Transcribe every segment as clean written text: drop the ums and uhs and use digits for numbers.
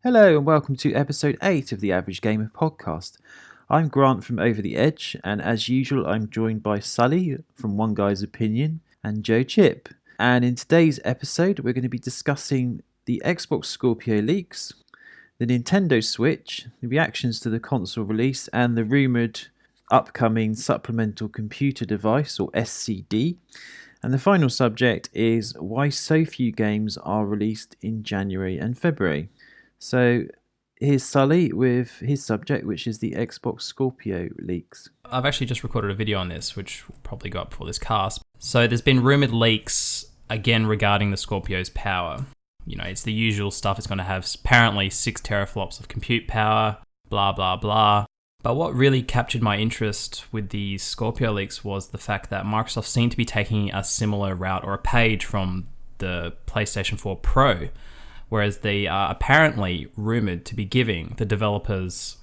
Hello and welcome to episode 8 of the Average Gamer podcast. I'm Grant from Over the Edge, and as usual, I'm joined by Sully from One Guy's Opinion and Joe Chip. And in today's episode, we're going to be discussing the Xbox Scorpio leaks, the Nintendo Switch, the reactions to the console release, and the rumoured upcoming supplemental computer device, or SCD. And the final subject is why so few games are released in January and February. So here's Sully with his subject, which is the Xbox Scorpio leaks. I've actually just recorded a video on this, which will probably go up before this cast. So there's been rumoured leaks, again, regarding the Scorpio's power. You know, it's the usual stuff. It's going to have apparently 6 teraflops of compute power, blah, blah, blah. But what really captured my interest with these Scorpio leaks was the fact that Microsoft seemed to be taking a similar route or a page from the PlayStation 4 Pro, whereas they are apparently rumoured to be giving the developers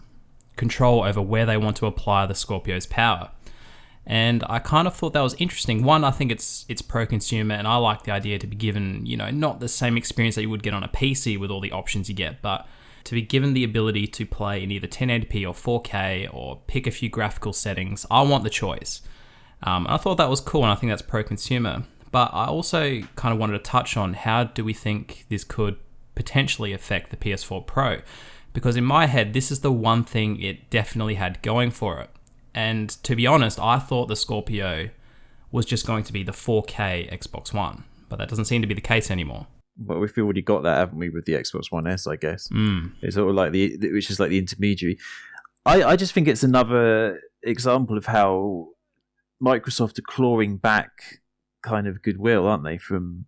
control over where they want to apply the Scorpio's power. And I kind of thought that was interesting. One, I think it's pro-consumer, and I like the idea to be given, you know, not the same experience that you would get on a PC with all the options you get, but to be given the ability to play in either 1080p or 4K or pick a few graphical settings. I want the choice. I thought that was cool, and I think that's pro-consumer. But I also kind of wanted to touch on how do we think this could potentially affect the PS4 Pro, because in my head this is the one thing it definitely had going for it. And to be honest, I thought the Scorpio was just going to be the 4K Xbox One, but that doesn't seem to be the case anymore. Well, we've already got that, haven't we, with the Xbox One S, I guess. It's sort of like which is like the intermediary. I just think it's another example of how Microsoft are clawing back kind of goodwill, aren't they, from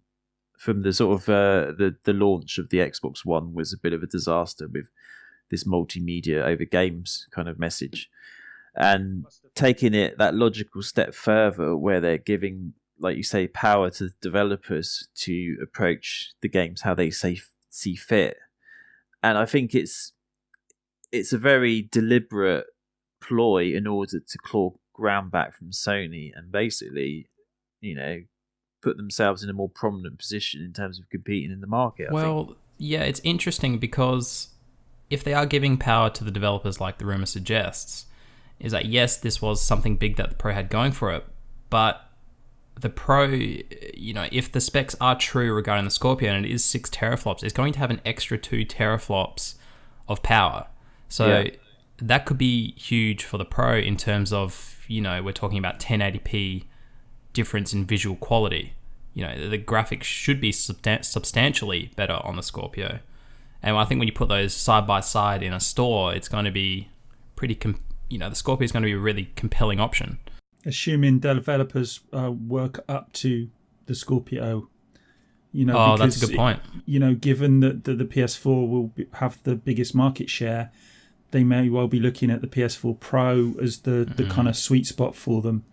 the sort of the launch of the Xbox One was a bit of a disaster with this multimedia over games kind of message, and taking it that logical step further where they're giving, like you say, power to developers to approach the games how they see fit. And I think it's a very deliberate ploy in order to claw ground back from Sony and basically, you know, put themselves in a more prominent position in terms of competing in the market. Yeah, it's interesting because if they are giving power to the developers like the rumor suggests, is that yes, this was something big that the Pro had going for it, but the Pro, you know, if the specs are true regarding the Scorpio and it is 6 teraflops, it's going to have an extra 2 teraflops of power. So that could be huge for the Pro in terms of, you know, we're talking about 1080p difference in visual quality. You know, the graphics should be substantially better on the Scorpio. And I think when you put those side by side in a store, it's going to be pretty, the Scorpio is going to be a really compelling option. Assuming developers work up to the Scorpio, because, that's a good point. Given that the PS4 will have the biggest market share, they may well be looking at the PS4 Pro as the kind of sweet spot for them.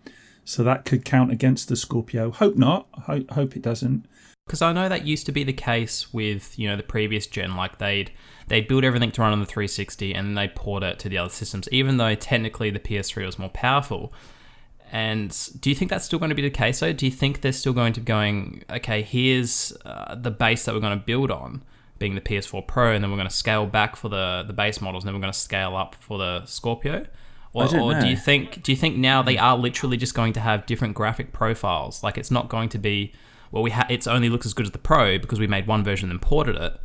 So that could count against the Scorpio. Hope not. Hope it doesn't. Because I know that used to be the case with, the previous gen. Like they'd build everything to run on the 360 and then they'd port it to the other systems, even though technically the PS3 was more powerful. And do you think that's still going to be the case, though? Do you think they're still going to be going, okay, here's the base that we're going to build on, being the PS4 Pro, and then we're going to scale back for the base models, and then we're going to scale up for the Scorpio? Or do you think now they are literally just going to have different graphic profiles? Like it's not going to be, it's only looks as good as the Pro because we made one version and ported it.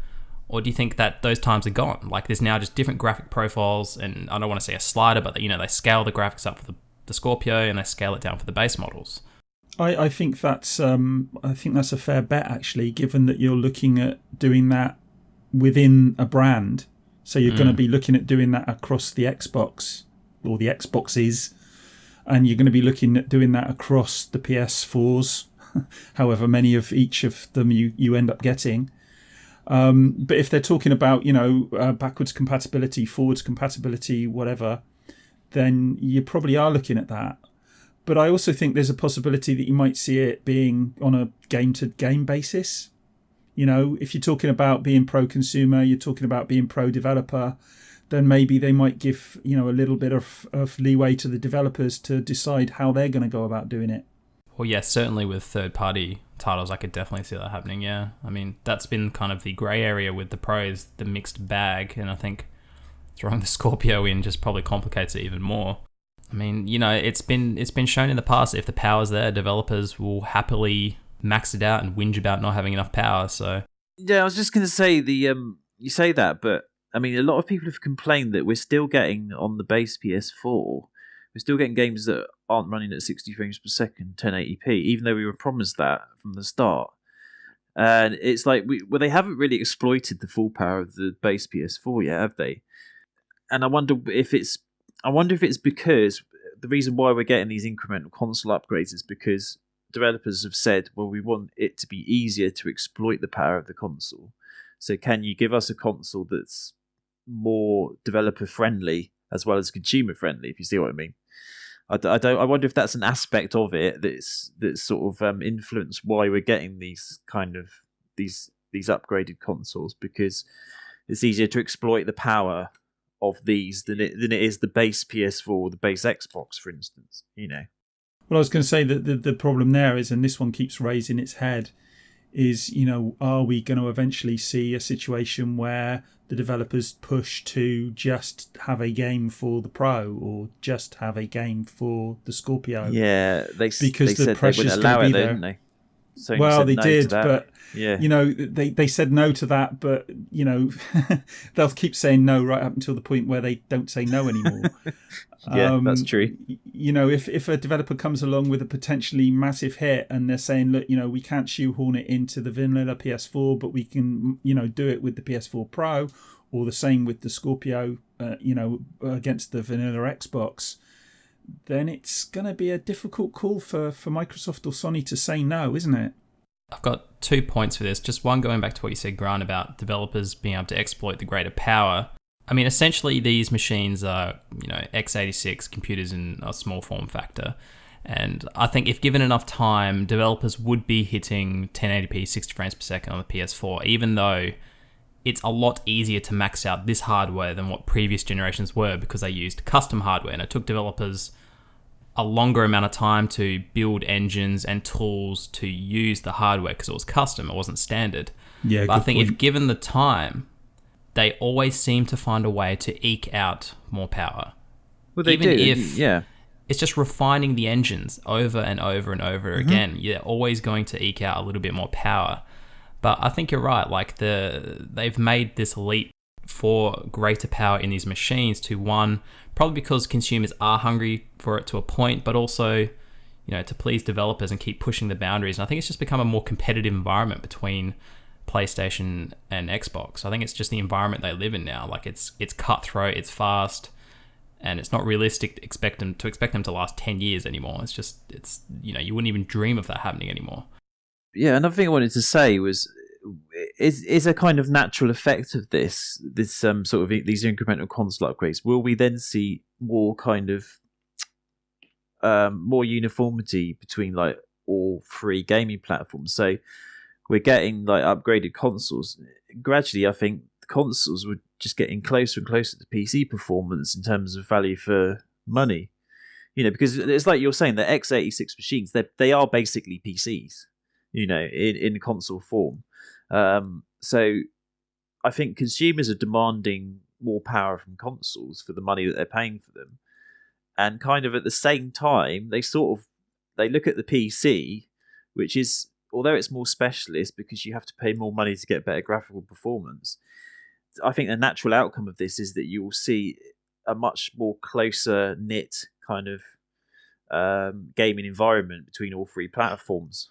Or do you think that those times are gone? Like there's now just different graphic profiles, and I don't want to say a slider, but they scale the graphics up for the Scorpio and they scale it down for the base models. I think that's a fair bet, actually, given that you're looking at doing that within a brand. So you're going to be looking at doing that across the Xbox or the Xboxes, and you're going to be looking at doing that across the PS4s, however many of each of them you end up getting. But if they're talking about, backwards compatibility, forwards compatibility, whatever, then you probably are looking at that. But I also think there's a possibility that you might see it being on a game-to-game basis. If you're talking about being pro-consumer, you're talking about being pro-developer, then maybe they might give, a little bit of leeway to the developers to decide how they're going to go about doing it. Well, yeah, certainly with third-party titles, I could definitely see that happening, yeah. I mean, that's been kind of the grey area with the pros, the mixed bag, and I think throwing the Scorpio in just probably complicates it even more. I mean, you know, it's been shown in the past that if the power's there, developers will happily max it out and whinge about not having enough power, so... Yeah, I was just going to say, you say that, but, I mean, a lot of people have complained that we're still getting, on the base PS4, we're still getting games that aren't running at 60 frames per second, 1080p, even though we were promised that from the start. And it's like, they haven't really exploited the full power of the base PS4 yet, have they? And I wonder if it's because the reason why we're getting these incremental console upgrades is because developers have said, well, we want it to be easier to exploit the power of the console. So can you give us a console that's more developer friendly as well as consumer friendly, if you see what I mean? I wonder if that's an aspect of it that's sort of influenced why we're getting these kind of these upgraded consoles, because it's easier to exploit the power of these than it is the base PS4 or the base Xbox, for instance. You know. Well, I was going to say that the problem there is, and this one keeps raising its head, is, you know, are we going to eventually see a situation where the developers push to just have a game for the Pro or just have a game for the Scorpio? Yeah, they because said the pressure's allow going to be it, there. didn't they? Sony Well, said they no did, to that. but yeah, you know, they said no to that, but you know, they'll keep saying no right up until the point where they don't say no anymore. Yeah, that's true. You know, if a developer comes along with a potentially massive hit and they're saying, look, you know, we can't shoehorn it into the vanilla PS4, but we can, you know, do it with the PS4 Pro, or the same with the Scorpio, you know, against the vanilla Xbox, then it's going to be a difficult call for Microsoft or Sony to say no, isn't it? I've got 2 points for this. Just one, going back to what you said, Grant, about developers being able to exploit the greater power. I mean, essentially, these machines are, you know, x86 computers in a small form factor. And I think if given enough time, developers would be hitting 1080p 60 frames per second on the PS4, even though it's a lot easier to max out this hardware than what previous generations were, because they used custom hardware, and it took developers a longer amount of time to build engines and tools to use the hardware because it was custom, it wasn't standard. Yeah, but I think if given the time, they always seem to find a way to eke out more power. Well, they Even do. If yeah. It's just refining the engines over and over and over again. You're always going to eke out a little bit more power. But I think you're right. Like they've made this leap for greater power in these machines to, one, probably because consumers are hungry for it to a point, but also, you know, to please developers and keep pushing the boundaries. And I think it's just become a more competitive environment between PlayStation and Xbox. I think it's just the environment they live in now. Like it's cutthroat, it's fast, and it's not realistic to expect them to last 10 years anymore. It's you know, you wouldn't even dream of that happening anymore. Yeah, another thing I wanted to say was, is a kind of natural effect of this sort of these incremental console upgrades. Will we then see more kind of more uniformity between like all three gaming platforms? So we're getting like upgraded consoles. Gradually, I think the consoles would just getting closer and closer to PC performance in terms of value for money. You know, because it's like you're saying, the x86 machines, they are basically PCs, you know, in console form. So I think consumers are demanding more power from consoles for the money that they're paying for them. And kind of at the same time, they look at the PC, which is, although it's more specialist because you have to pay more money to get better graphical performance, I think the natural outcome of this is that you will see a much more closer knit kind of gaming environment between all three platforms.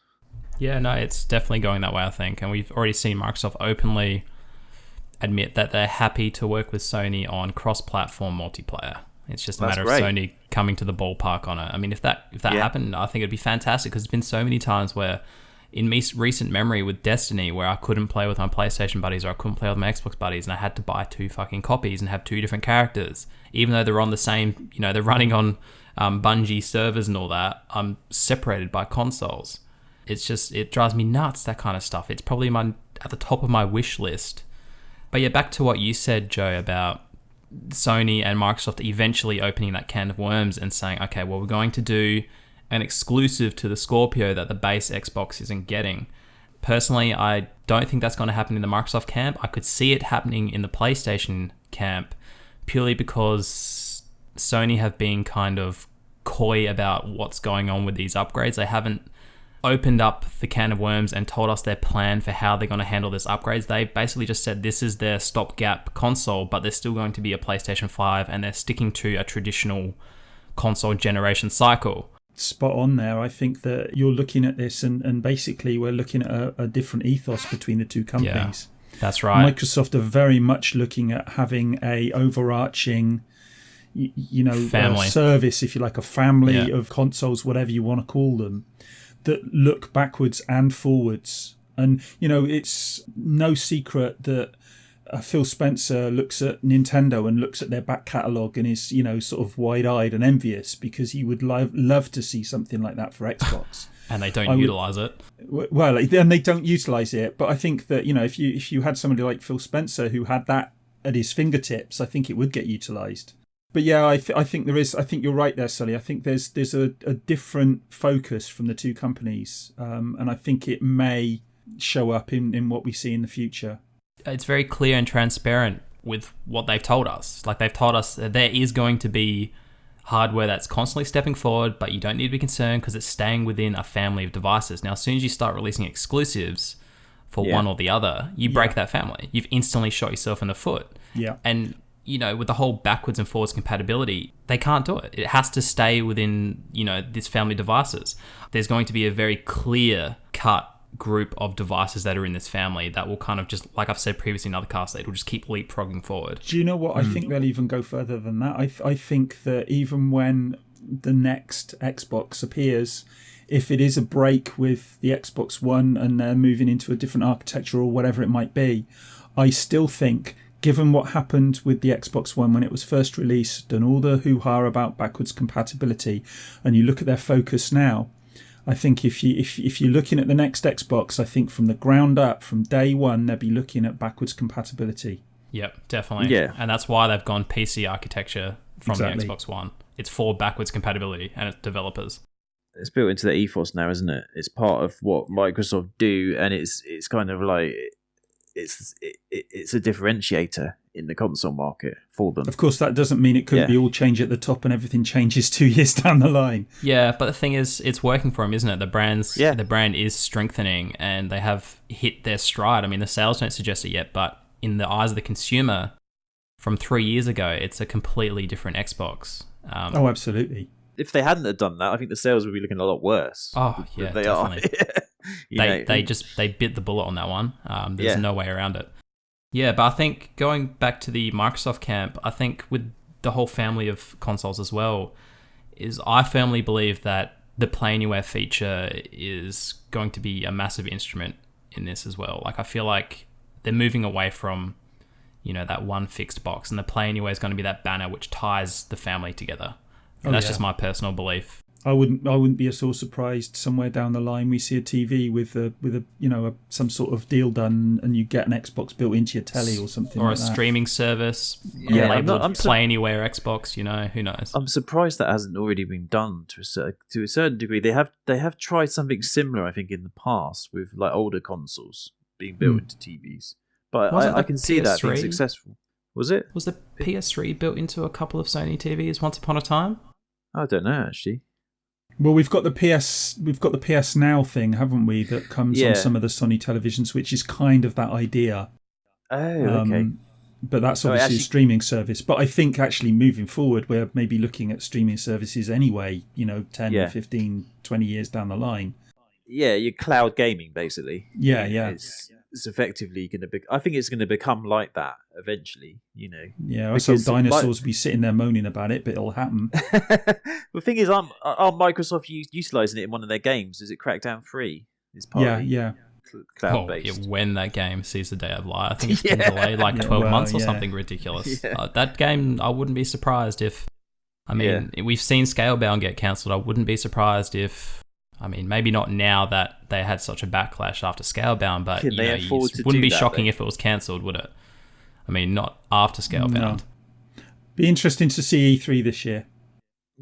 Yeah, no, it's definitely going that way, I think. And we've already seen Microsoft openly admit that they're happy to work with Sony on cross-platform multiplayer. It's just a matter of Sony coming to the ballpark on it. I mean, if that happened, I think it'd be fantastic, because there's been so many times where, in recent memory with Destiny, where I couldn't play with my PlayStation buddies or I couldn't play with my Xbox buddies, and I had to buy 2 fucking copies and have 2 different characters, even though they're on the same, you know, they're running on Bungie servers and all that. I'm separated by consoles. It's just, it drives me nuts, that kind of stuff. It's probably at the top of my wish list. But yeah, back to what you said, Joe, about Sony and Microsoft eventually opening that can of worms and saying, okay, well, we're going to do an exclusive to the Scorpio that the base Xbox isn't getting. Personally, I don't think that's going to happen in the Microsoft camp. I could see it happening in the PlayStation camp purely because Sony have been kind of coy about what's going on with these upgrades. They haven't opened up the can of worms and told us their plan for how they're going to handle this upgrades. They basically just said this is their stopgap console, but there's still going to be a PlayStation 5 and they're sticking to a traditional console generation cycle. Spot on there. I think that you're looking at this and basically we're looking at a different ethos between the two companies. Yeah, that's right. Microsoft are very much looking at having a overarching family service, if you like, a family of consoles, whatever you want to call them, that look backwards and forwards. And, it's no secret that Phil Spencer looks at Nintendo and looks at their back catalogue and is, sort of wide-eyed and envious because he would love to see something like that for Xbox. And they don't utilise it. Well, and they don't utilise it. But I think that, if you had somebody like Phil Spencer who had that at his fingertips, I think it would get utilised. But yeah, I think there is. I think you're right there, Sully. I think there's a different focus from the two companies, and I think it may show up in what we see in the future. It's very clear and transparent with what they've told us. Like, they've told us that there is going to be hardware that's constantly stepping forward, but you don't need to be concerned because it's staying within a family of devices. Now, as soon as you start releasing exclusives for one or the other, you break that family. You've instantly shot yourself in the foot. Yeah. And, with the whole backwards and forwards compatibility, they can't do it. It has to stay within, this family of devices. There's going to be a very clear cut group of devices that are in this family that will kind of just, like I've said previously in other casts, it will just keep leapfrogging forward. Do you know what? I think they'll even go further than that. I think that even when the next Xbox appears, if it is a break with the Xbox One and they're moving into a different architecture or whatever it might be, I still think, given what happened with the Xbox One when it was first released and all the hoo-ha about backwards compatibility, and you look at their focus now, I think if you're looking at the next Xbox, I think from the ground up, from day one, they'll be looking at backwards compatibility. Yep, definitely. Yeah. And that's why they've gone PC architecture from the Xbox One. It's for backwards compatibility and it's developers. It's built into the ethos now, isn't it? It's part of what Microsoft do, and it's kind of like it's a differentiator in the console market for them. Of course, that doesn't mean it couldn't be all change at the top and everything changes 2 years down the line. Yeah, but the thing is, it's working for them, isn't it? The brand is strengthening and they have hit their stride. I mean, the sales don't suggest it yet, but in the eyes of the consumer, from 3 years ago, it's a completely different Xbox. Oh, absolutely. If they hadn't have done that, I think the sales would be looking a lot worse. Oh, yeah, they definitely. are. They bit the bullet on that one. There's no way around it. Yeah, but I think going back to the Microsoft camp, I think with the whole family of consoles as well, is I firmly believe that the Play Anywhere feature is going to be a massive instrument in this as well. Like, I feel like they're moving away from, that one fixed box, and the Play Anywhere is going to be that banner which ties the family together. And that's just my personal belief. I wouldn't be at all surprised somewhere down the line we see a TV with some sort of deal done and you get an Xbox built into your telly or something, or like a that. Streaming service. Yeah, labeled Play Anywhere Xbox. Who knows? I'm surprised that hasn't already been done to a certain degree. They have tried something similar, I think, in the past with like older consoles being built into TVs. But I can see that being successful. Was it? Was the PS3 built into a couple of Sony TVs once upon a time? I don't know, actually. Well, we've got the PS Now thing, haven't we? That comes on some of the Sony televisions, which is kind of that idea. Oh, okay. But that's obviously a streaming service. But I think actually moving forward, we're maybe looking at streaming services anyway. 10, 15, 20 years down the line. Yeah, you're cloud gaming basically. Yeah. It's effectively going to be. I think it's going to become like that eventually. Yeah, so dinosaurs will be sitting there moaning about it, but it'll happen. The thing is, are Microsoft utilising it in one of their games? Is it Crackdown 3? It's part cloud based. When that game sees the day of light, I think it's been delayed 12 months or something ridiculous. That game, I wouldn't be surprised if. We've seen Scalebound get cancelled. I wouldn't be surprised if. Maybe not now that they had such a backlash after Scalebound, but it wouldn't be shocking if it was cancelled, would it? Not after Scalebound. No. Be interesting to see E3 this year.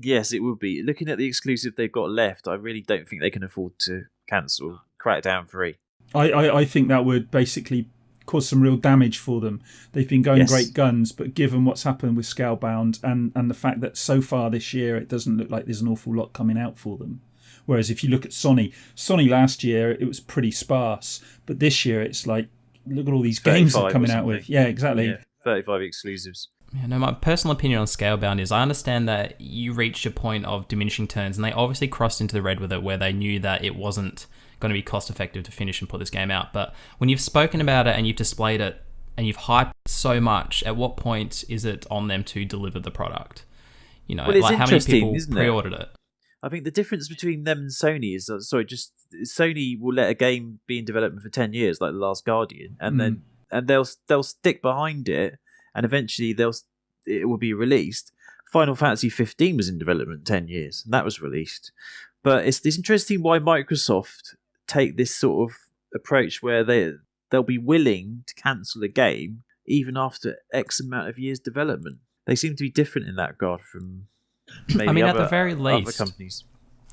Yes, it would be. Looking at the exclusive they've got left, I really don't think they can afford to cancel Crackdown 3. I think that would basically cause some real damage for them. They've been going great guns, but given what's happened with Scalebound and the fact that so far this year it doesn't look like there's an awful lot coming out for them. Whereas if you look at Sony last year it was pretty sparse, but this year it's like, look at all these games they're coming out with. Yeah, exactly. Yeah, 35 exclusives. Yeah, no, my personal opinion on Scalebound is I understand that you reached a point of diminishing turns, and they obviously crossed into the red with it where they knew that it wasn't going to be cost effective to finish and put this game out. But when you've spoken about it and you've displayed it and you've hyped so much, at what point is it on them to deliver the product? You know, well, like how many people pre-ordered it? I think the difference between them and Sony is, Sony will let a game be in development for 10 years, like The Last Guardian, and they'll stick behind it, and eventually it will be released. Final Fantasy 15 was in development 10 years, and that was released. But it's interesting why Microsoft take this sort of approach where they'll be willing to cancel a game even after X amount of years development. They seem to be different in that regard from maybe at the very least, other companies.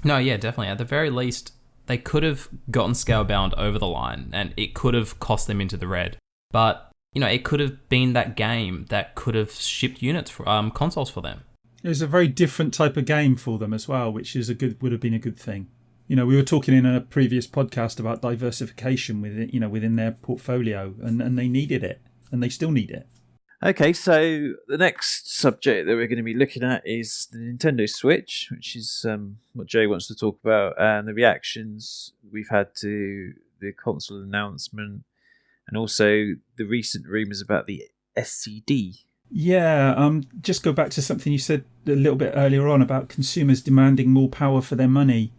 No, yeah, definitely. At the very least, they could have gotten Scalebound over the line, and it could have cost them into the red. But it could have been that game that could have shipped units for consoles for them. It was a very different type of game for them as well, which would have been a good thing. We were talking in a previous podcast about diversification within their portfolio, and they needed it, and they still need it. Okay, so the next subject that we're going to be looking at is the Nintendo Switch, which is what Jay wants to talk about, and the reactions we've had to the console announcement, and also the recent rumours about the SCD. Yeah, just go back to something you said a little bit earlier on about consumers demanding more power for their money.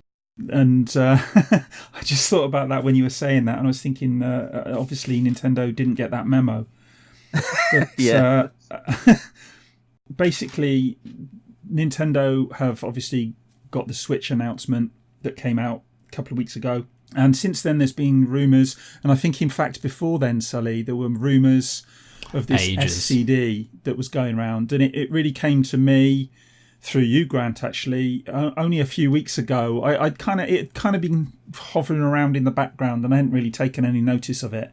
And I just thought about that when you were saying that, and I was thinking, obviously Nintendo didn't get that memo. But, basically, Nintendo have obviously got the Switch announcement that came out a couple of weeks ago. And since then, there's been rumours. And I think, in fact, before then, Sully, there were rumours of this SCD that was going around. And it really came to me through you, Grant, actually, only a few weeks ago. It had kind of been hovering around in the background, and I hadn't really taken any notice of it.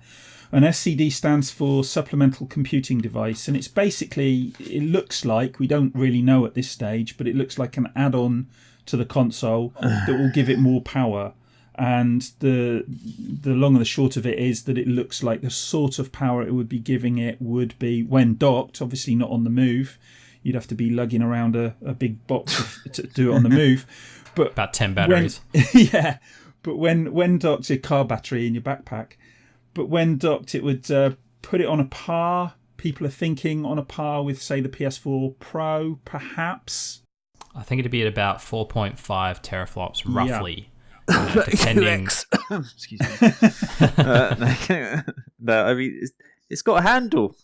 An SCD stands for Supplemental Computing Device, and it's basically, it looks like, we don't really know at this stage, but it looks like an add-on to the console that will give it more power. And the long and the short of it is that it looks like the sort of power it would be giving it would be, when docked, obviously not on the move. You'd have to be lugging around a big box to do it on the move. But about 10 batteries. Yeah, but when docked, your car battery in your backpack. But when docked, it would put it on a par. People are thinking on a par with, say, the PS4 Pro, perhaps. I think it'd be at about 4.5 teraflops, roughly. Yeah. Depending. Excuse me. No, I mean, it's got a handle.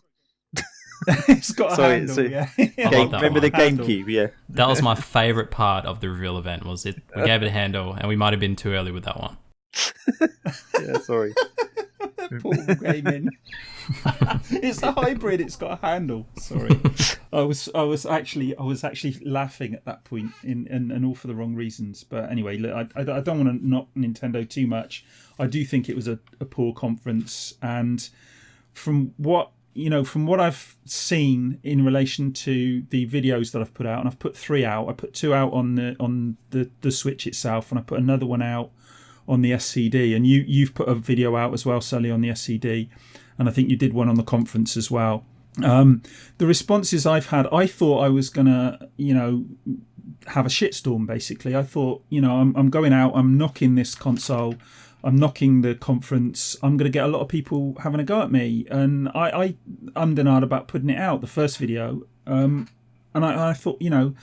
It's got a handle, yeah. Remember the GameCube, yeah. That was my favourite part of the reveal event, was it. We gave it a handle, and we might have been too early with that one. Yeah, sorry. Portable gaming. It's a hybrid. It's got a handle. Sorry, I was actually laughing at that point, and all for the wrong reasons. But anyway, look, I don't want to knock Nintendo too much. I do think it was a poor conference, and from what I've seen in relation to the videos that I've put out, and I've put 3 out. I put 2 out on the Switch itself, and I put another one out on the SCD, and you've put a video out as well, Sully, on the SCD, and I think you did one on the conference as well. The responses I've had, I thought I was gonna, have a shitstorm. Basically, I thought, I'm going out, I'm knocking this console, I'm knocking the conference, I'm going to get a lot of people having a go at me, and I'm denied about putting it out, the first video, and I thought, do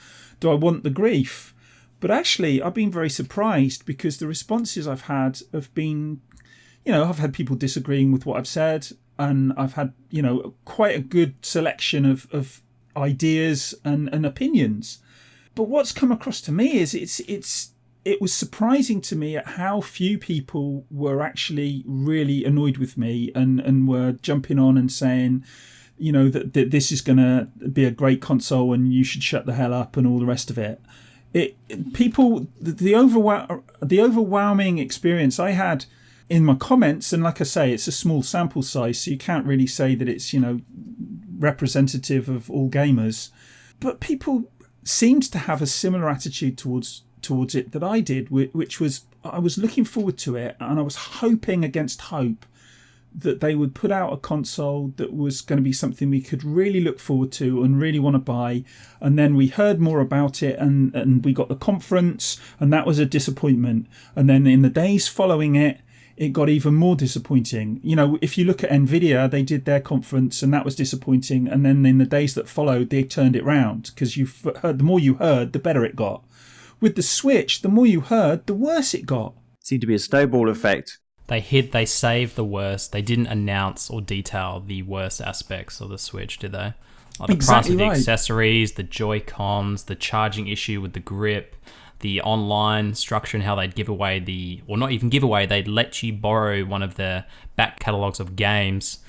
I want the grief? But actually, I've been very surprised, because the responses I've had have been, I've had people disagreeing with what I've said, and I've had, quite a good selection of ideas and opinions. But what's come across to me is it was surprising to me at how few people were actually really annoyed with me and were jumping on and saying, that this is going to be a great console and you should shut the hell up and all the rest of it. The overwhelming experience I had in my comments, and like I say, it's a small sample size, so you can't really say that it's, representative of all gamers. But people seemed to have a similar attitude towards it that I did, which was I was looking forward to it, and I was hoping against hope that they would put out a console that was going to be something we could really look forward to and really want to buy. And then we heard more about it, and we got the conference, and that was a disappointment. And then in the days following it, it got even more disappointing. If you look at Nvidia, they did their conference and that was disappointing. And then in the days that followed, they turned it round, because the more you heard, the better it got. With the Switch, the more you heard, the worse it got. Seemed to be a snowball effect. They saved the worst. They didn't announce or detail the worst aspects of the Switch, did they? Like the Exactly price of the right. accessories, the Joy-Cons, the charging issue with the grip, the online structure, and how they'd give away not even give away, they'd let you borrow one of their back catalogs of games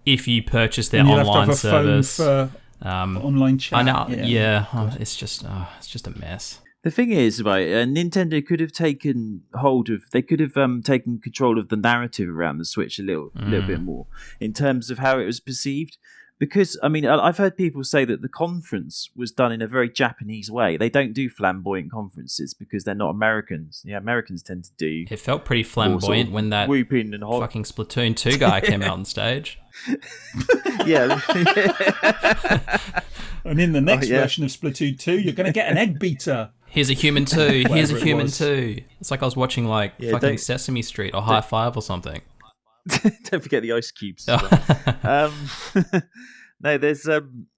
if you purchase their And you'll online have to have a service. phone for online chat. I know, yeah. It's just a mess. The thing is, right, Nintendo could have taken taken control of the narrative around the Switch a little bit more in terms of how it was perceived. Because, I've heard people say that the conference was done in a very Japanese way. They don't do flamboyant conferences because they're not Americans. Yeah, Americans tend to do. It felt pretty flamboyant when that whooping and hot. fucking Splatoon 2 guy came out on stage. Yeah. And in the next version of Splatoon 2, you're going to get an egg beater. Here's a human too. Here's a Whatever it human was. too. It's like I was watching fucking Sesame Street or High Five or something. Don't forget the ice cubes. As well. No, there's and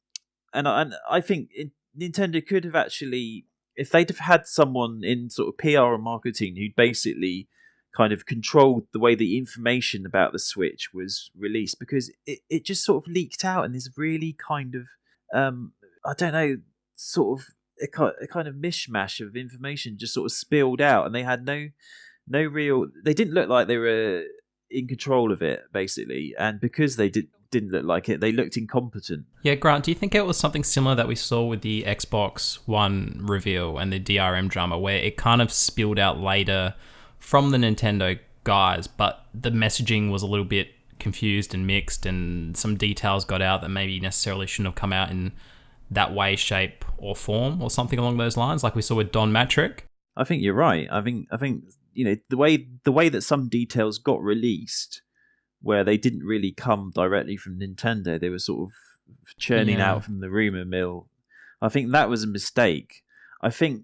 I think Nintendo could have actually, if they'd have had someone in sort of PR and marketing who'd basically kind of controlled the way the information about the Switch was released, because it just sort of leaked out in this really kind of I don't know, sort of a kind of mishmash of information just sort of spilled out, and they had no real, they didn't look like they were in control of it, basically, and because they didn't look like it, they looked incompetent. Yeah, Grant, do you think it was something similar that we saw with the Xbox One reveal and the DRM drama, where it kind of spilled out later from the Nintendo guys, but the messaging was a little bit confused and mixed, and some details got out that maybe necessarily shouldn't have come out in that way, shape, or form, or something along those lines, like we saw with Don Matrick? I think you're right. I think the way that some details got released, where they didn't really come directly from Nintendo, they were sort of churning out from the rumor mill. I think that was a mistake. I think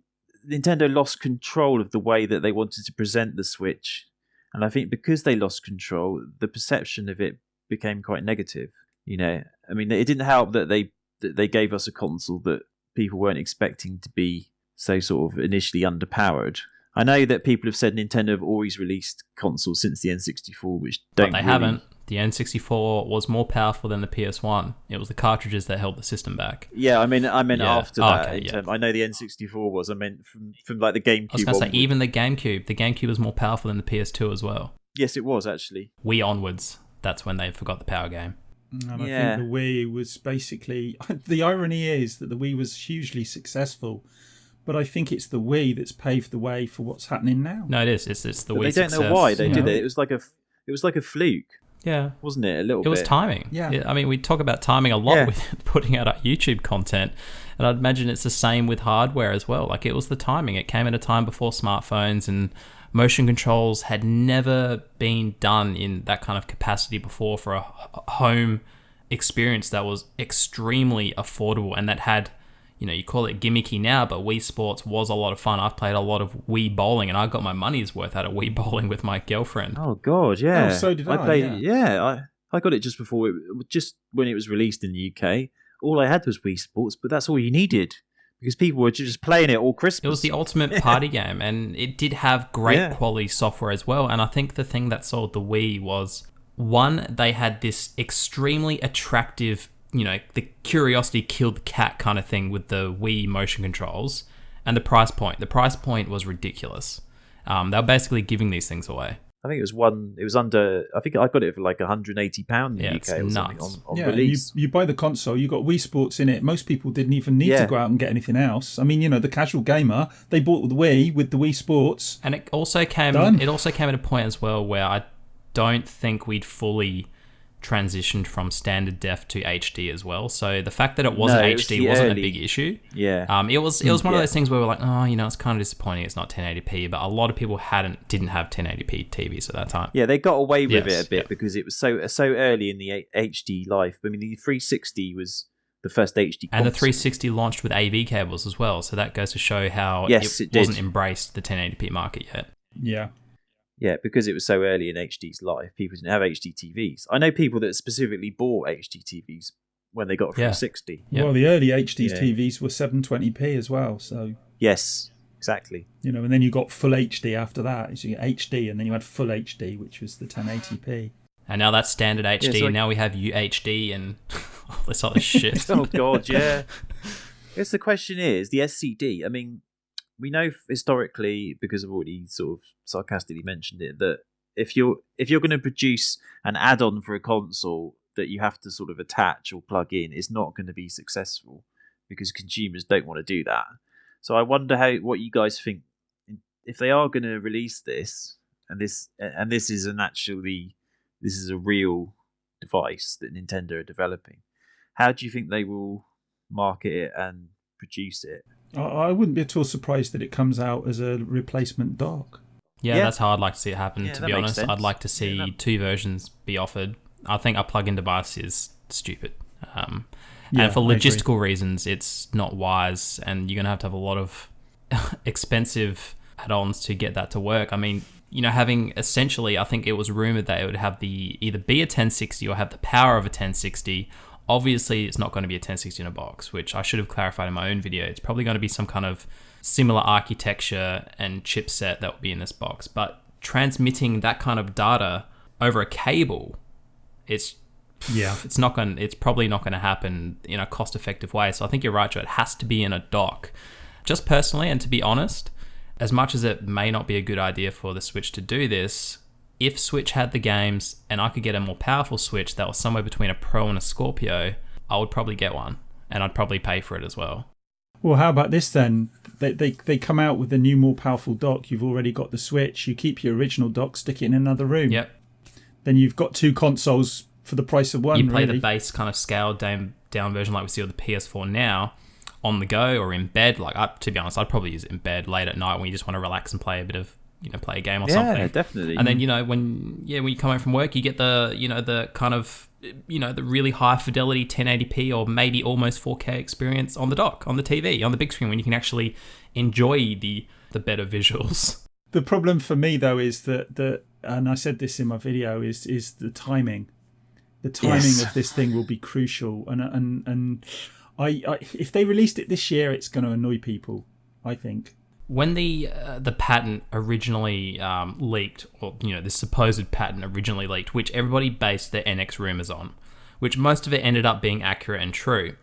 Nintendo lost control of the way that they wanted to present the Switch, and I think because they lost control, the perception of it became quite negative. It didn't help that they gave us a console that people weren't expecting to be so sort of initially underpowered. I know that people have said Nintendo have always released consoles since the N64, which don't. But they haven't. The N64 was more powerful than the PS1. It was the cartridges that held the system back. Yeah, I meant after that. Okay, I know the N64 was. I meant from like the GameCube. I was going to say, even the GameCube. The GameCube was more powerful than the PS2 as well. Yes, it was actually. Wii onwards, that's when they forgot the power game. And I think the Wii was basically... The irony is that the Wii was hugely successful, but I think it's the Wii that's paved the way for what's happening now. No, it is. It's the Wii They don't success. know why they did it. It was like a fluke. Yeah. Wasn't it? A little bit. It was timing. Yeah. I mean, we talk about timing a lot with putting out our YouTube content, and I'd imagine it's the same with hardware as well. Like, it was the timing. It came at a time before smartphones, and motion controls had never been done in that kind of capacity before for a home experience that was extremely affordable and that had, you call it gimmicky now, but Wii Sports was a lot of fun. I've played a lot of Wii bowling, and I got my money's worth out of Wii bowling with my girlfriend. Oh God, yeah. Oh, so did I. Played, I got it just before just when it was released in the UK. All I had was Wii Sports, but that's all you needed, because people were just playing it all Christmas. It was the ultimate party game, and it did have great quality software as well. And I think the thing that sold the Wii was, one, they had this extremely attractive, the curiosity killed the cat kind of thing with the Wii motion controls, and the price point. The price point was ridiculous. They were basically giving these things away. I think it was one. It was under. I think I got it for like £180 in the UK or something on release. You buy the console, you got Wii Sports in it. Most people didn't even need to go out and get anything else. I mean, the casual gamer, they bought the Wii with the Wii Sports, and it also came. Done. It also came at a point as well where I don't think we'd fully transitioned from standard def to HD as well. So the fact that it wasn't HD wasn't a big issue. Yeah. It was one of those things where we're like, it's kind of disappointing it's not 1080p, but a lot of people didn't have 1080p TVs at that time. Yeah, they got away with it a bit because it was so early in the HD life. I mean, the 360 was the first HD console. And the 360 launched with AV cables as well, so that goes to show how it wasn't embraced the 1080p market yet. Yeah. Yeah, because it was so early in HD's life, people didn't have HD TVs. I know people that specifically bought HD TVs when they got a 360. Yeah. Well, the early HD TVs were 720p as well. So yes, exactly. And then you got full HD after that. So you get HD, and then you had full HD, which was the 1080p. And now that's standard HD, and now we have UHD and all this other shit. Oh God, yeah. I guess the question is the SCD. I mean, we know historically, because I've already sort of sarcastically mentioned it, that if you're going to produce an add-on for a console that you have to sort of attach or plug in, it's not going to be successful because consumers don't want to do that. So I wonder what you guys think if they are going to release this, and this is this is a real device that Nintendo are developing. How do you think they will market it and produce it? I wouldn't be at all surprised that it comes out as a replacement dock. Yeah, that's how I'd like to see it happen, to be honest. Sense. I'd like to see two versions be offered. I think a plug-in device is stupid. And for logistical reasons, it's not wise, and you're going to have a lot of expensive add-ons to get that to work. I mean, having essentially, I think it was rumored that it would have either be a 1060 or have the power of a 1060. Obviously, it's not going to be a 1060 in a box, which I should have clarified in my own video. It's probably going to be some kind of similar architecture and chipset that will be in this box. But transmitting that kind of data over a cable, it's probably not going to happen in a cost-effective way. So I think you're right, Joe. It has to be in a dock. Just personally, and to be honest, as much as it may not be a good idea for the Switch to do this, if Switch had the games and I could get a more powerful Switch that was somewhere between a Pro and a Scorpio, I would probably get one, and I'd probably pay for it as well. Well, how about this then? They come out with a new, more powerful dock. You've already got the Switch. You keep your original dock, stick it in another room. Yep. Then you've got two consoles for the price of one. You play the base kind of scaled down version like we see with the PS4 now, on the go or in bed. To be honest, I'd probably use it in bed late at night when you just want to relax and play a bit of play a game or something. Yeah, definitely. And then when you come home from work, you get the kind of the really high fidelity 1080p or maybe almost 4K experience on the dock, on the TV, on the big screen, when you can actually enjoy the better visuals. The problem for me though is that and I said this in my video, is the timing. The timing of this thing will be crucial, and I if they released it this year, it's going to annoy people, I think. When the patent originally leaked, or this supposed patent originally leaked, which everybody based their NX rumors on, which most of it ended up being accurate and true.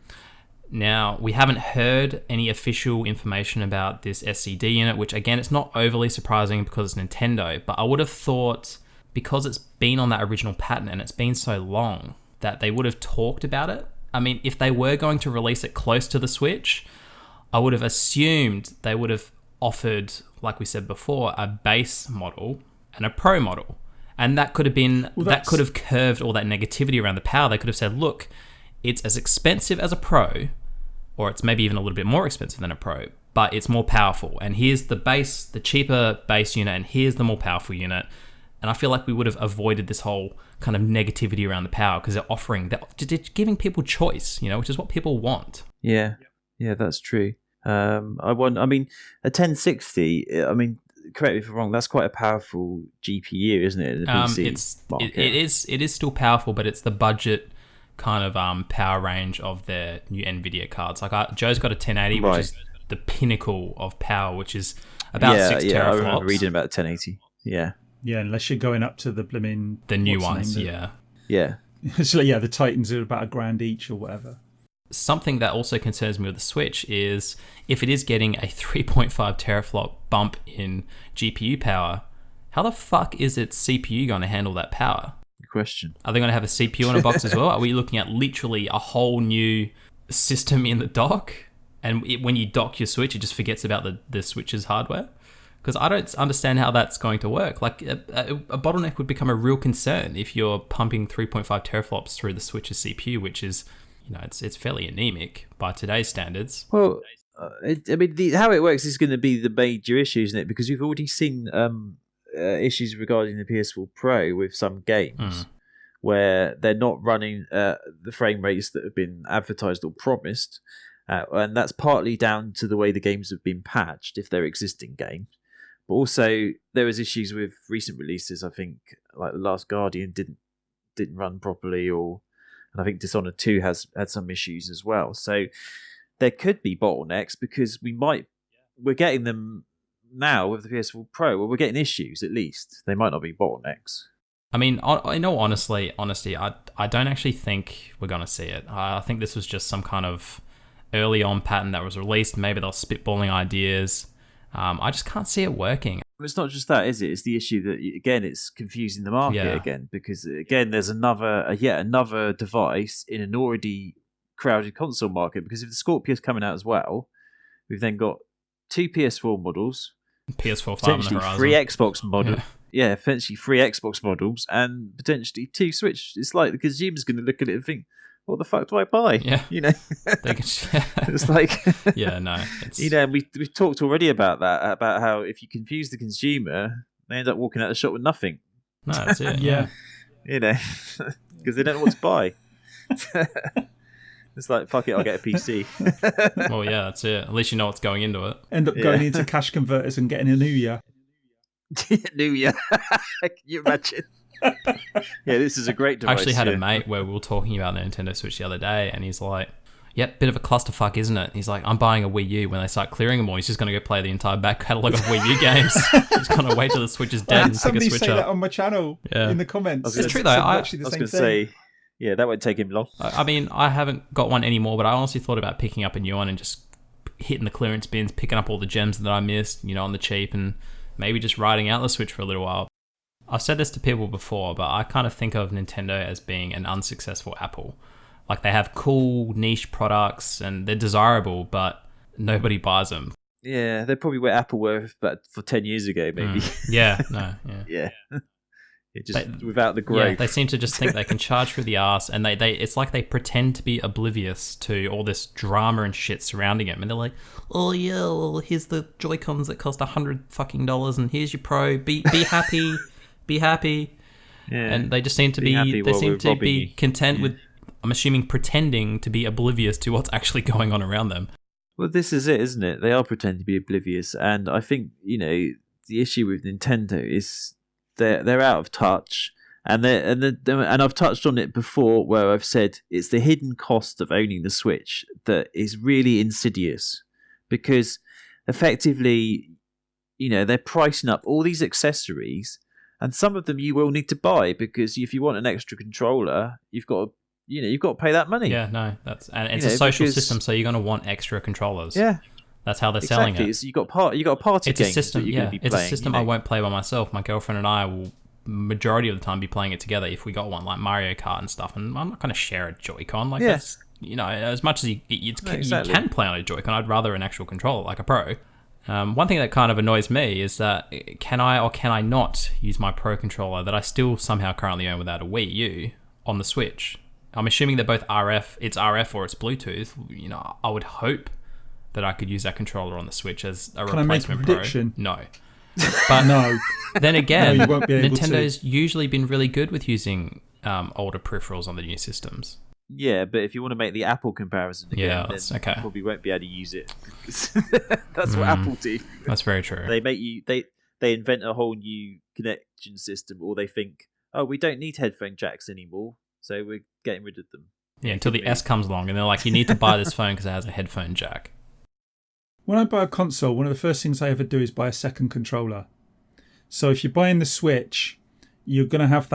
Now, we haven't heard any official information about this SCD unit, which again, it's not overly surprising because it's Nintendo, but I would have thought because it's been on that original patent and it's been so long that they would have talked about it. I mean, if they were going to release it close to the Switch, I would have assumed they would have offered, like we said before, a base model and a Pro model. And that could have been, that could have curved all that negativity around the power. They could have said, look, it's as expensive as a Pro, or it's maybe even a little bit more expensive than a Pro, but it's more powerful. And here's the base, the cheaper base unit, and here's the more powerful unit. And I feel like we would have avoided this whole kind of negativity around the power because they're giving people choice, which is what people want. Yeah, that's true. A 1060, correct me if I'm wrong, that's quite a powerful GPU, isn't it? In the PC market. It is still powerful, but it's the budget kind of power range of their new NVIDIA cards. Joe's got a 1080, which is the pinnacle of power, which is about 6 teraflops. I remember reading about 1080. Yeah. Yeah, unless you're going up to the blimmin'... The new ones, yeah. Yeah. So, yeah, the Titans are about $1,000 each or whatever. Something that also concerns me with the Switch is if it is getting a 3.5 teraflop bump in GPU power, how the fuck is its CPU going to handle that power? Good question. Are they going to have a CPU in a box as well? Are we looking at literally a whole new system in the dock? And when you dock your Switch, it just forgets about the Switch's hardware? Because I don't understand how that's going to work. Like, a bottleneck would become a real concern if you're pumping 3.5 teraflops through the Switch's CPU, which is, it's fairly anemic by today's standards. Well, how it works is going to be the major issue, isn't it? Because you've already seen issues regarding the PS4 Pro with some games where they're not running the frame rates that have been advertised or promised. And that's partly down to the way the games have been patched, if they're existing games. But also, there was issues with recent releases. I think, like The Last Guardian didn't run properly, and I think Dishonored 2 has had some issues as well. So there could be bottlenecks because we're getting them now with the PS4 Pro. Well, we're getting issues at least. They might not be bottlenecks. I mean, in all honesty, I don't actually think we're going to see it. I think this was just some kind of early on pattern that was released. Maybe they're spitballing ideas. I just can't see it working. It's not just that, is it? It's the issue that, again, it's confusing the market again, because, again, there's yet another device in an already crowded console market, because if the Scorpio's coming out as well, we've then got 2 PS4 models, PS4 5 on the horizon, 3 Xbox models, potentially 3 Xbox models, and potentially 2 Switch. It's like the consumer's going to look at it and think, what the fuck do I buy? Yeah. It's like... yeah, no. We've talked already about that, about how if you confuse the consumer, they end up walking out of the shop with nothing. No, that's it. Yeah. Because they don't know what to buy. It's like, fuck it, I'll get a PC. Well, yeah, that's it. At least you know what's going into it. End up going into cash converters and getting a New Can you imagine? Yeah, this is a great device. I actually had a mate where we were talking about the Nintendo Switch the other day, and he's like, yep, bit of a clusterfuck, isn't it? He's like, I'm buying a Wii U. When they start clearing them all, he's just going to go play the entire back catalogue of Wii U games. He's going to wait till the Switch is dead and pick a Switch somebody up. say that on my channel in the comments. It's true, though. I was going to say, yeah, that won't take him long. I mean, I haven't got one anymore, but I honestly thought about picking up a new one and just hitting the clearance bins, picking up all the gems that I missed, on the cheap, and maybe just riding out the Switch for a little while. I've said this to people before, but I kind of think of Nintendo as being an unsuccessful Apple. Like, they have cool niche products and they're desirable, but nobody buys them. Yeah, they're probably where Apple were, but for 10 years ago, maybe. Yeah. Without the growth. Yeah, they seem to just think they can charge through the arse, and they it's like they pretend to be oblivious to all this drama and shit surrounding them. And they're like, oh yeah, well, here's the Joy-Cons that cost $100 fucking, and here's your Pro. Be happy. Be happy. Yeah. And they just seem to be content with, I'm assuming, pretending to be oblivious to what's actually going on around them. Well, this is it, isn't it? They are pretending to be oblivious, and I think, the issue with Nintendo is they're out of touch, and I've touched on it before, where I've said it's the hidden cost of owning the Switch that is really insidious, because effectively, they're pricing up all these accessories. And some of them you will need to buy, because if you want an extra controller, you've got to pay that money. Yeah, no, it's a social system, so you're going to want extra controllers. Yeah, that's how they're selling it. So you got a party game. It's a system. That you're going to be it's playing, a system I won't play by myself. My girlfriend and I will majority of the time be playing it together if we got one, like Mario Kart and stuff. And I'm not going to share a Joy-Con. Like that's as much as you can play on a Joy-Con, I'd rather an actual controller like a Pro. One thing that kind of annoys me is that can I or can I not use my Pro controller that I still somehow currently own without a Wii U on the Switch? I'm assuming they're both RF. It's RF or it's Bluetooth. I would hope that I could use that controller on the Switch as a replacement Can I make a prediction? Pro. No. But no. Then again, no, you won't be able Nintendo's usually been really good with using older peripherals on the new systems. Yeah, but if you want to make the Apple comparison again, then okay. You probably won't be able to use it. That's what Apple do. That's very true. They invent a whole new connection system, or they think, oh, we don't need headphone jacks anymore, so we're getting rid of them. Yeah, until the S comes along, and they're like, you need to buy this phone because it has a headphone jack. When I buy a console, one of the first things I ever do is buy a second controller. So if you're buying the Switch, you're going to have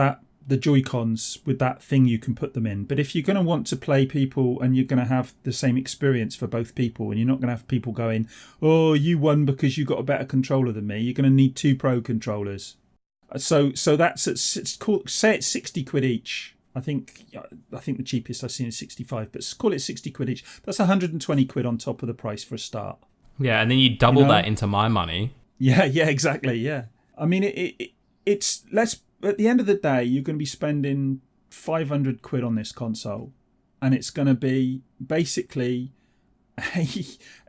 the Joy-Cons with that thing you can put them in. But if you're going to want to play people and you're going to have the same experience for both people, and you're not going to have people going, oh, you won because you got a better controller than me, you're going to need 2 Pro controllers. So that's say it's 60 quid each. I think the cheapest I've seen is 65, but call it 60 quid each. That's 120 quid on top of the price for a start. Yeah, and then you double that into my money. Yeah, exactly. Yeah, I mean it's at the end of the day, you're going to be spending 500 quid on this console, and it's going to be basically a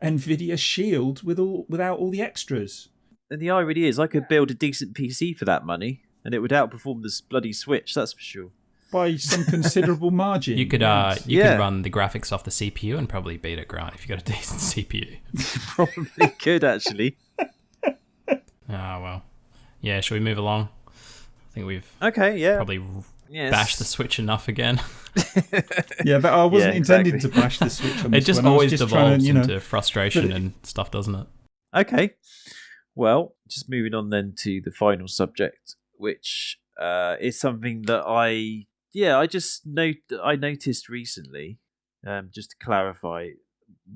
Nvidia Shield without all the extras. And the irony is, I could build a decent PC for that money, and it would outperform this bloody Switch. That's for sure. By some considerable margin. You could could run the graphics off the CPU and probably beat it, Grant, if you got a decent CPU. Probably could, actually. Well. Yeah, shall we move along? I think we've probably bashed the Switch enough again. Yeah, but I wasn't intending to bash the Switch on this. It just always devolves into frustration and stuff, doesn't it? Okay. Well, just moving on then to the final subject, which is something that I noticed recently. Just to clarify,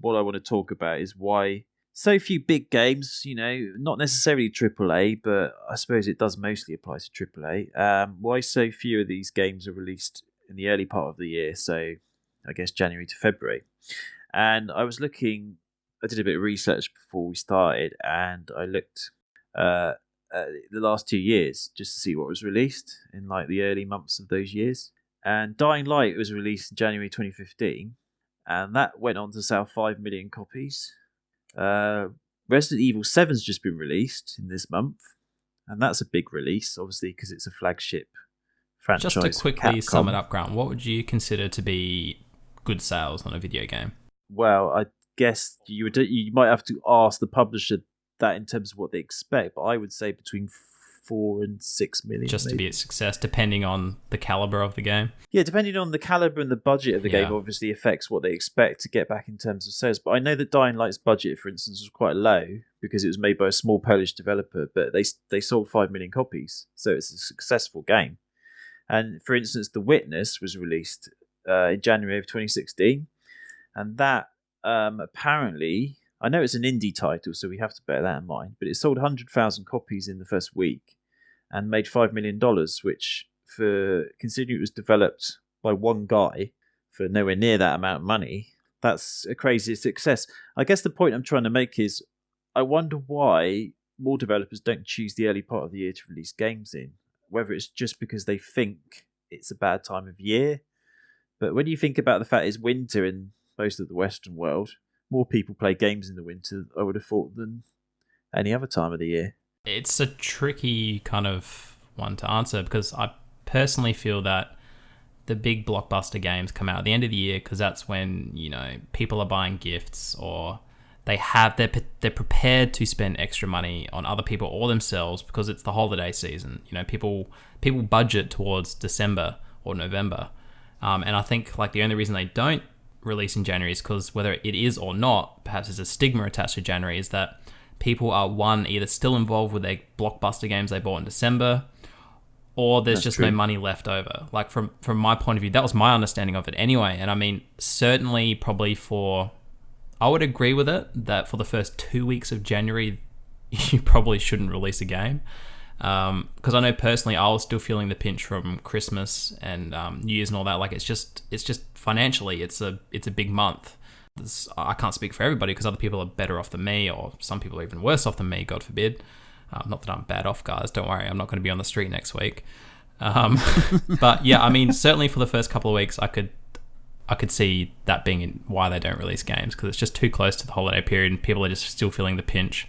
what I want to talk about is why so few big games, not necessarily AAA, but I suppose it does mostly apply to AAA. Why so few of these games are released in the early part of the year, so I guess January to February. And I did a bit of research before we started, and I looked at the last 2 years just to see what was released in like the early months of those years. And Dying Light was released in January 2015, and that went on to sell 5 million copies. Resident Evil 7's just been released in this month, and that's a big release, obviously, because it's a flagship franchise. Just to quickly sum it up, Grant, what would you consider to be good sales on a video game? Well, I guess you might have to ask the publisher that in terms of what they expect, but I would say between 4 and 6 million. Just maybe. To be a success, depending on the caliber of the game. Yeah, depending on the caliber and the budget of the game, obviously affects what they expect to get back in terms of sales. But I know that Dying Light's budget, for instance, was quite low because it was made by a small Polish developer, but they sold 5 million copies, so it's a successful game. And for instance, The Witness was released in January of 2016, and that apparently, I know it's an indie title, so we have to bear that in mind, but it sold 100,000 copies in the first week and made $5 million, which, for considering it was developed by one guy for nowhere near that amount of money, that's a crazy success. I guess the point I'm trying to make is, I wonder why more developers don't choose the early part of the year to release games in, whether it's just because they think it's a bad time of year. But when you think about the fact it's winter in most of the Western world, more people play games in the winter, I would have thought, than any other time of the year. It's a tricky kind of one to answer because I personally feel that the big blockbuster games come out at the end of the year because that's when, people are buying gifts or they're prepared to spend extra money on other people or themselves because it's the holiday season. People budget towards December or November. And I think like the only reason they don't release in January is because whether it is or not, perhaps there's a stigma attached to January, is that people are either still involved with their blockbuster games they bought in December, or there's just no money left over. Like from my point of view, that was my understanding of it anyway. And I mean, certainly probably I would agree with it that for the first 2 weeks of January, you probably shouldn't release a game. Because I know personally, I was still feeling the pinch from Christmas and New Year's and all that. Like it's just financially, it's a big month. I can't speak for everybody because other people are better off than me, or some people are even worse off than me, God forbid. Not that I'm bad off, guys. Don't worry, I'm not going to be on the street next week. But yeah, I mean, certainly for the first couple of weeks, I could see that being why they don't release games, because it's just too close to the holiday period and people are just still feeling the pinch.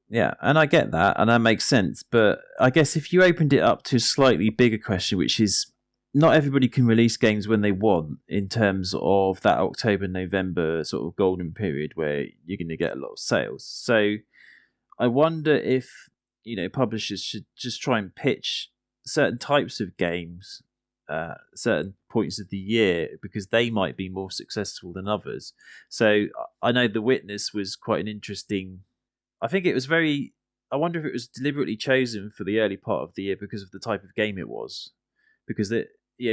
Yeah, and I get that, and that makes sense. But I guess if you opened it up to a slightly bigger question, which is not everybody can release games when they want in terms of that October, November sort of golden period where you're going to get a lot of sales. So I wonder if, publishers should just try and pitch certain types of games certain points of the year because they might be more successful than others. So I know The Witness was quite an interesting... I think it was I wonder if it was deliberately chosen for the early part of the year because of the type of game it was. Because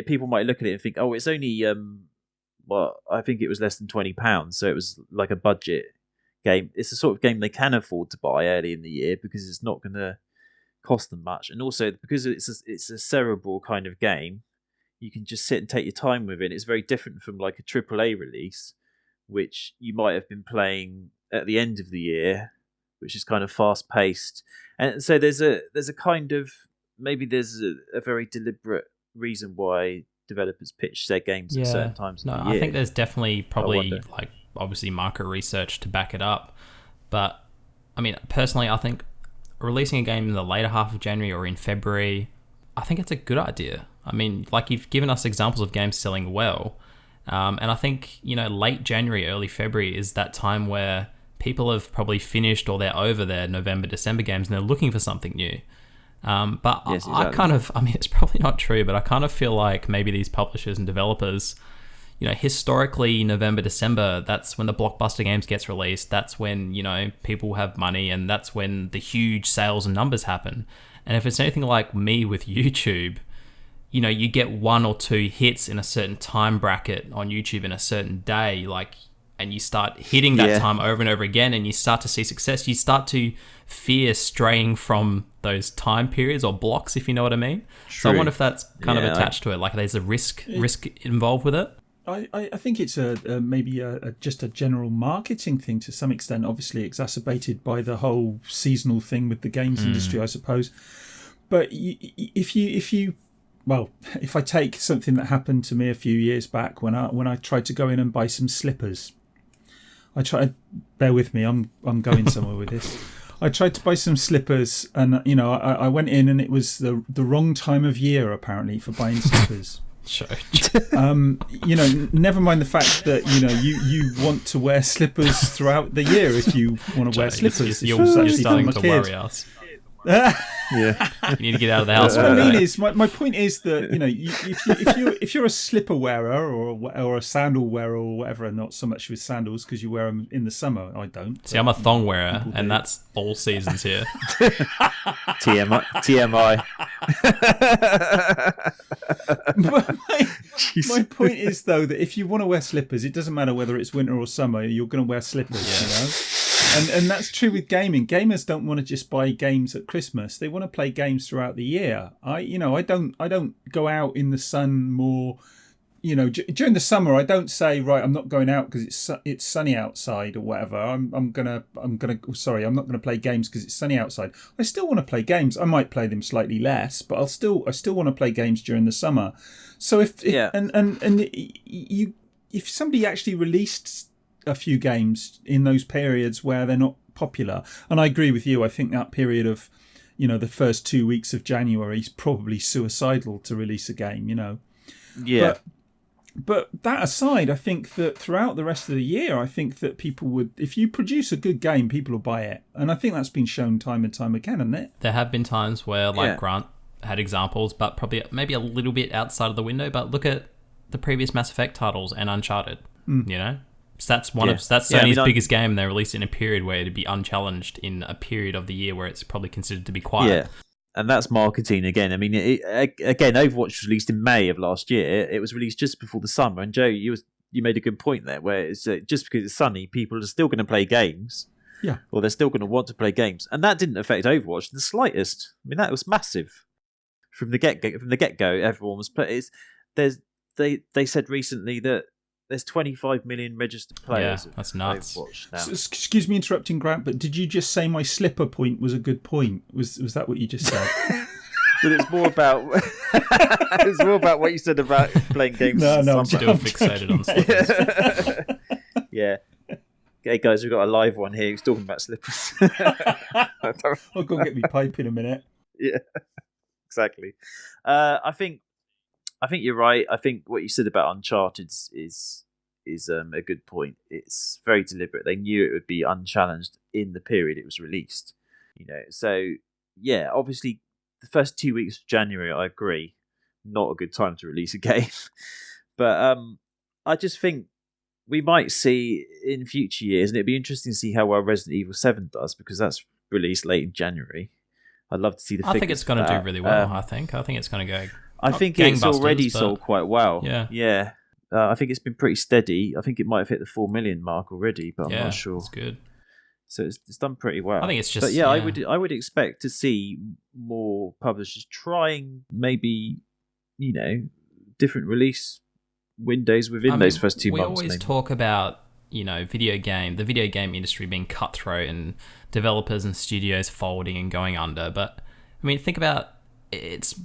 people might look at it and think, oh, it's only, I think it was less than £20, so it was like a budget game. It's the sort of game they can afford to buy early in the year because it's not going to cost them much, and also because it's a cerebral kind of game, you can just sit and take your time with it. It's very different from like a AAA release, which you might have been playing at the end of the year, which is kind of fast paced. And so there's a kind of, maybe there's a very deliberate reason why developers pitch their games at certain times of the year. I think there's definitely probably like obviously market research to back it up. But I mean, personally, I think releasing a game in the later half of January or in February, I think it's a good idea. I mean, like you've given us examples of games selling well. And I think, late January, early February is that time where people have probably finished or they're over their November, December games and they're looking for something new. But yes, exactly. I mean, it's probably not true, but I kind of feel like maybe these publishers and developers, historically November, December, that's when the blockbuster games gets released. That's when, people have money and that's when the huge sales and numbers happen. And if it's anything like me with YouTube, you get 1 or 2 hits in a certain time bracket on YouTube in a certain day, and you start hitting that time over and over again and you start to see success. You start to fear straying from those time periods or blocks, if you know what I mean. True. So I wonder if that's kind of attached to it. Like there's a risk involved with it. I think it's maybe just a general marketing thing to some extent, obviously exacerbated by the whole seasonal thing with the games industry, I suppose. But if I take something that happened to me a few years back when I tried to go in and buy some slippers, bear with me, I'm going somewhere with this. I tried to buy some slippers, and I went in, and it was the wrong time of year apparently for buying slippers. Sure. Never mind the fact that you want to wear slippers throughout the year if you want to wear slippers. You're starting to worry us. You need to get out of the house. What I mean is, my point is that if you're a slipper wearer or a sandal wearer or whatever, and not so much with sandals because you wear them in the summer. I don't. See, I'm a thong wearer, and that's all seasons here. TMI. My point is though that if you want to wear slippers, it doesn't matter whether it's winter or summer. You're going to wear slippers. And that's true with gaming. Gamers don't want to just buy games at Christmas. They want to play games throughout the year. I don't go out in the sun more. During the summer, I don't say, right, I'm not going out because it's sunny outside or whatever. I'm not gonna play games because it's sunny outside. I still want to play games. I might play them slightly less, but I still want to play games during the summer. So if somebody actually released a few games in those periods where they're not popular, and I agree with you, I think that period of the first 2 weeks of January is probably suicidal to release a game. But that aside, I think that throughout the rest of the year, I think that people would, if you produce a good game, people will buy it, and I think that's been shown time and time again, hasn't it? There have been times where Grant had examples, but probably maybe a little bit outside of the window. But look at the previous Mass Effect titles and Uncharted. So that's that's Sony's biggest game, and they released it in a period where it'd be unchallenged in a period of the year where it's probably considered to be quiet. Yeah, and that's marketing again. I mean, again, Overwatch was released in May of last year. It was released just before the summer, and Joe, you made a good point there, where it's just because it's sunny, people are still going to play games. Yeah, or they're still going to want to play games, and that didn't affect Overwatch in the slightest. I mean, that was massive from the get go. Everyone was playing. They said recently that there's 25 million registered players. Yeah, that's nuts. So, excuse me interrupting, Grant, but did you just say my slipper point was a good point? Was that what you just said? But it's more about what you said about playing games. No, I'm still fixated on slippers. Yeah. Okay, guys, we've got a live one here who's talking about slippers. I'll go get me pipe in a minute. Yeah, exactly. I think you're right. I think what you said about Uncharted is a good point. It's very deliberate. They knew it would be unchallenged in the period it was released. So yeah, obviously the first 2 weeks of January, I agree, not a good time to release a game. But I just think we might see in future years, and it'd be interesting to see how well Resident Evil 7 does, because that's released late in January. I'd love to see the figures. I think it's going to do really well. I think it's going to go. I think it's already sold quite well. Yeah. I think it's been pretty steady. I think it might have hit the 4 million mark already, but I'm not sure. That's good. So it's done pretty well. I think it's just. But yeah, I would expect to see more publishers trying maybe, different release windows within those first 2 months. We always talk about the video game industry being cutthroat and developers and studios folding and going under. But I mean, think about it's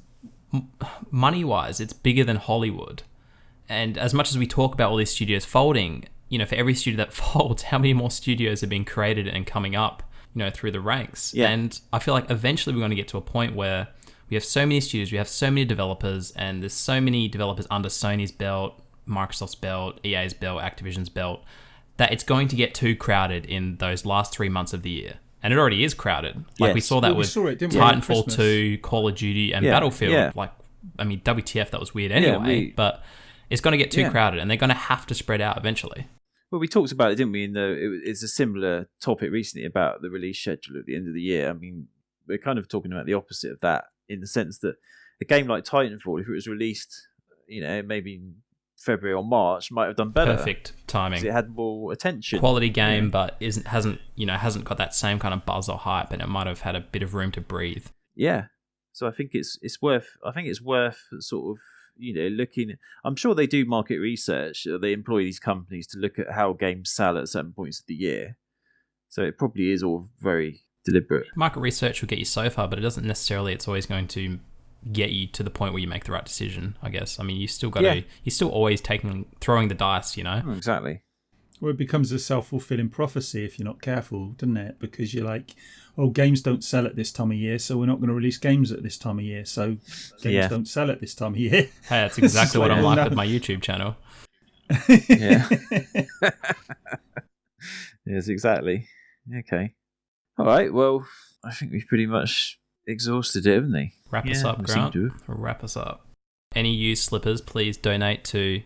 money wise, it's bigger than Hollywood. And as much as we talk about all these studios folding, for every studio that folds, how many more studios are being created and coming up, through the ranks? Yeah. And I feel like eventually we're going to get to a point where we have so many studios, we have so many developers, and there's so many developers under Sony's belt, Microsoft's belt, EA's belt, Activision's belt, that it's going to get too crowded in those last 3 months of the year. And it already is crowded. Like we saw that with Titanfall 2, Call of Duty, and Battlefield. Yeah. Like, I mean, WTF, that was weird anyway, but it's going to get too crowded, and they're going to have to spread out eventually. Well, we talked about it, didn't we? It's a similar topic recently about the release schedule at the end of the year. I mean, we're kind of talking about the opposite of that, in the sense that a game like Titanfall, if it was released, maybe in February or March, might have done better. Perfect timing. It had more attention. Quality game, but hasn't got that same kind of buzz or hype, and it might have had a bit of room to breathe. Yeah. So I think it's worth sort of looking. I'm sure they do market research. They employ these companies to look at how games sell at certain points of the year. So it probably is all very deliberate. Market research will get you so far, but it doesn't necessarily. It's always going to get you to the point where you make the right decision, I guess. I mean, you still got to. You're still always throwing the dice. Exactly. Well, it becomes a self-fulfilling prophecy if you're not careful, doesn't it? Because you're like, games don't sell at this time of year, so we're not going to release games at this time of year. So games don't sell at this time of year. Hey, that's exactly what I'm like with my YouTube channel. Yeah. Yes, exactly. Okay. All right. Well, I think we've pretty much exhausted it, haven't we? Wrap us up, Grant. Wrap us up. Any used slippers, please donate to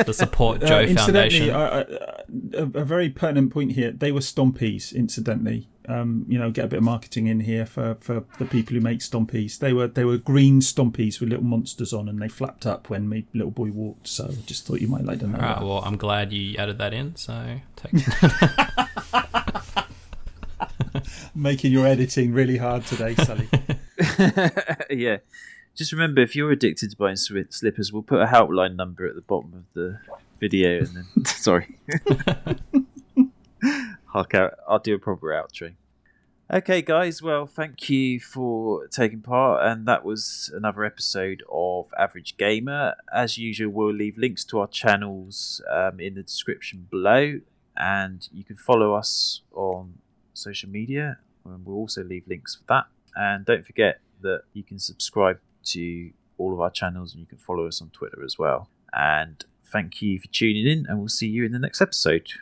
the Support Joe Foundation. A very pertinent point here. They were Stompies, incidentally. Get a bit of marketing in here for the people who make Stompies. They were green Stompies with little monsters on, and they flapped up when my little boy walked. So I just thought you might like to know. All right. that. Well, I'm glad you added that in. So making your editing really hard today, Sully. Yeah. Just remember, if you're addicted to buying slippers, we'll put a helpline number at the bottom of the video, and then sorry, I'll do a proper outro. Okay, guys. Well, thank you for taking part, and that was another episode of Average Gamer. As usual, we'll leave links to our channels in the description below, and you can follow us on social media, and we'll also leave links for that. And don't forget that you can subscribe to all of our channels, and you can follow us on Twitter as well. And thank you for tuning in, and we'll see you in the next episode.